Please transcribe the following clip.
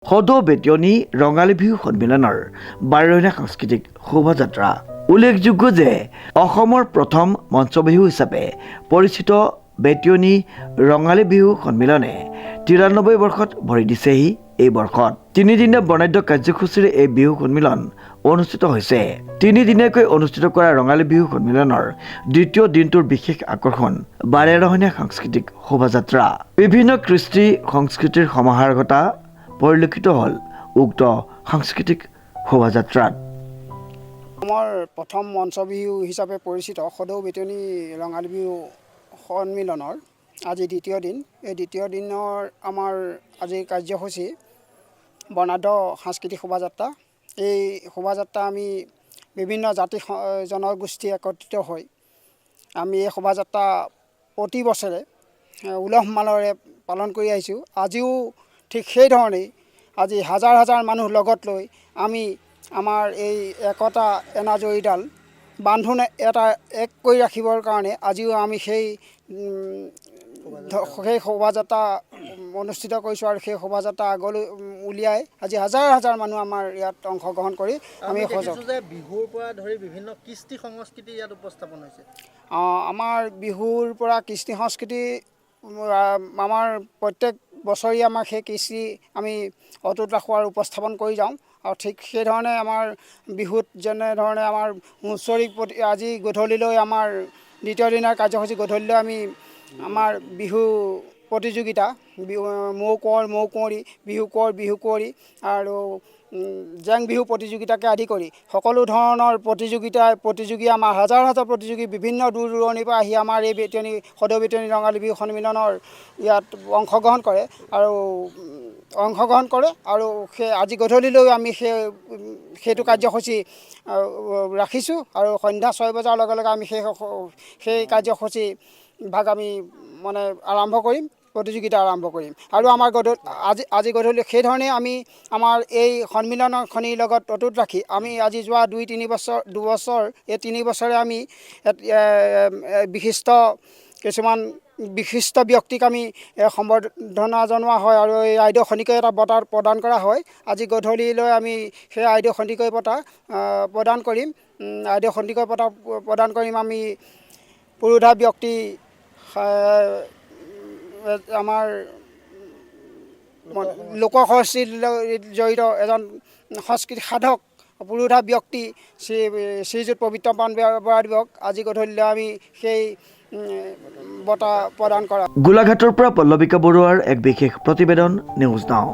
সদৌ বেতিয়নী ৰঙালী বিহু সন্মিলনৰ 12 সাংস্কৃতিক শোভাযাত্ৰা। উল্লেখযোগ্য যে অসমৰ প্ৰথম মঞ্চ বিহু হিচাপে পৰিচিত বেতিয়নী ৰঙালী বিহু সন্মিলনে 93 বৰ্ষত ভৰি দিছেহি। এই বৰ্ষত 3 দিনীয়া বৰ্ণাঢ্য কাৰ্যসূচীৰে এই বিহু সন্মিলন অনুষ্ঠিত হৈছে। 3 দিনীয়াকৈ অনুষ্ঠিত কৰা ৰঙালী বিহু সন্মিলনৰ দ্বিতীয় দিনটোৰ বিশেষ আকৰ্ষণ 12 সাংস্কৃতিক শোভাযাত্ৰা। বিভিন্ন কৃষ্টি সংস্কৃতিৰ সমাহাৰগতা পৰিলক্ষিত হ'ল উক্ত সাংস্কৃতিক শোভাযাত্ৰাত। অসমৰ প্ৰথম মঞ্চ বিহু হিচাপে পৰিচিত সদৌ বেতিয়নী ৰঙালী বিহু সন্মিলনৰ আজি দ্বিতীয় দিন। এই দ্বিতীয় দিনৰ আমাৰ আজিৰ কাৰ্যসূচী বৰ্ণাঢ্য সাংস্কৃতিক শোভাযাত্ৰা। এই শোভাযাত্ৰা আমি বিভিন্ন জাতি জনগোষ্ঠী একত্ৰিত হৈ আমি এই শোভাযাত্ৰা প্ৰতি বছৰে উলহ মালহেৰে পালন কৰি আহিছোঁ। আজিও ঠিক সেইধৰণেই আজি হাজাৰ হাজাৰ মানুহ লগত লৈ আমি আমাৰ এই একতা এনাজৰীডাল বান্ধোন এটা এক কৰি ৰাখিবৰ কাৰণে আজিও আমি সেই শোভাযাত্ৰা অনুষ্ঠিত কৰিছোঁ আৰু সেই শোভাযাত্ৰা আগলৈ উলিয়াই আজি হাজাৰ হাজাৰ মানুহ আমাৰ ইয়াত অংশগ্ৰহণ কৰি আমি বিহুৰ পৰা ধৰি বিভিন্ন কৃষ্টি সংস্কৃতি ইয়াত উপস্থাপন হৈছে। আমাৰ বিহুৰ পৰা কৃষ্টি সংস্কৃতি আমাৰ প্ৰত্যেক বছৰি আমাৰ সেই কৃষ্টি আমি অটুট ৰাখোঁ আৰু উপস্থাপন কৰি যাওঁ। আৰু ঠিক সেইধৰণে আমাৰ বিহুত যেনেধৰণে আমাৰ হুঁচৰি আজি গধূলিলৈ আমাৰ দ্বিতীয় দিনৰ কাৰ্যসূচী গধূলিলৈ আমি আমাৰ বিহু প্ৰতিযোগিতা মৌ কুঁৱৰী, বিহু কুঁৱৰী আৰু জেং বিহু প্ৰতিযোগিতাকে আদি কৰি সকলো ধৰণৰ প্ৰতিযোগী আমাৰ হাজাৰ হাজাৰ প্ৰতিযোগী বিভিন্ন দূৰ দূৰণিৰ পৰা আহি আমাৰ এই সদৌ বেতিয়নী ৰঙালী বিহু সন্মিলনৰ ইয়াত অংশগ্ৰহণ কৰে আৰু সেই আজি গধূলিলৈ আমি সেইটো কাৰ্যসূচী ৰাখিছোঁ আৰু সন্ধ্যা 6 বজাৰ লগে লগে আমি সেই কাৰ্যসূচী ভাগ আমি মানে আৰম্ভ কৰিম, প্ৰতিযোগিতা আৰম্ভ কৰিম। আৰু আমাৰ আজি গধূলি সেইধৰণে আমি আমাৰ এই সন্মিলনখনিৰ লগত অটুট ৰাখি আমি আজি যোৱা 2-3 এই 3 বছৰে আমি কিছুমান বিশিষ্ট ব্যক্তিক আমি সম্বৰ্ধনা জনোৱা হয় আৰু এই আইদেউ সন্দিকৈ এটা বঁটা প্ৰদান কৰা হয়। আজি গধূলিলৈ আমি সেই আইদেউ সন্দিকৈ বঁটা প্ৰদান কৰিম। আমি পুৰোধা ব্যক্তি আমাৰ লোক সংস্কৃতিৰ জড়িত এজন সংস্কৃতি সাধক পুৰোধা ব্যক্তি শ্ৰীযুত পবিত্ৰপ্ৰাণ বৰাদেৱক আজি গধূলিলৈ আমি সেই বঁটা প্ৰদান কৰা। গোলাঘাটৰ পৰা পল্লৱিকা বৰুৱাৰ এক বিশেষ প্ৰতিবেদন, নিউজ নাও।